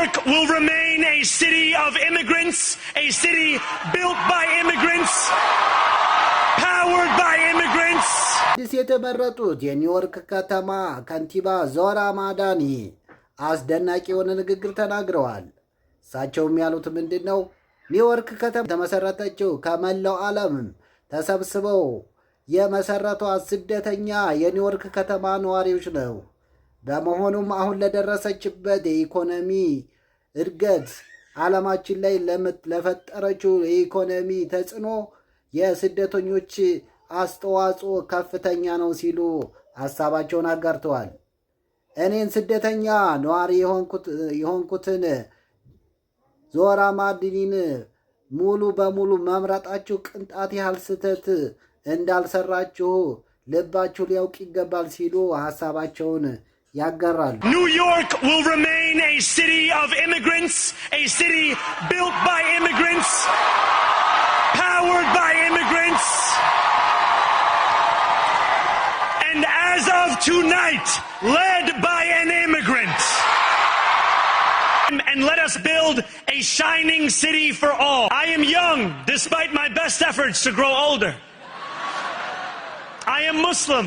York will remain a city of immigrants, a city built by immigrants, powered by immigrants. አዲስ የተመረጡት የኒውዮርክ ከተማ ከንቲባ ዞራ ማዳኒ አስደናቂ የሆነ ንግግር ተናግረዋል። እሳቸውም ያሉት ምንድነው? ኒውዮርክ ከተማ ተመሰረተችው ከመላው ዓለም ተሰብስበው የመሰረቷት ስደተኛ የኒውዮርክ ከተማ ነዋሪዎች ነው። በመሆኑም አሁን ለደረሰችበት የኢኮኖሚ እድገት ዓለማችን ላይ ለፈጠረችው የኢኮኖሚ ተጽዕኖ የስደተኞች አስተዋጽኦ ከፍተኛ ነው ሲሉ ሐሳባቸውን አጋርተዋል። እኔን ስደተኛ ነዋሪ የሆንኩትን ዞራ ማዳኒን ሙሉ በሙሉ መምረጣችሁ ቅንጣት ያህል ስህተት እንዳልሰራችሁ ልባችሁ ሊያውቅ ይገባል ሲሉ ሐሳባቸውን ያጋራሉ። New York will remain a city of immigrants, a city built by immigrants, powered by immigrants. And as of tonight, led by an immigrant. And let us build a shining city for all. I am young, despite my best efforts to grow older. I am Muslim.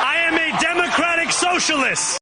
I am a democratic socialist.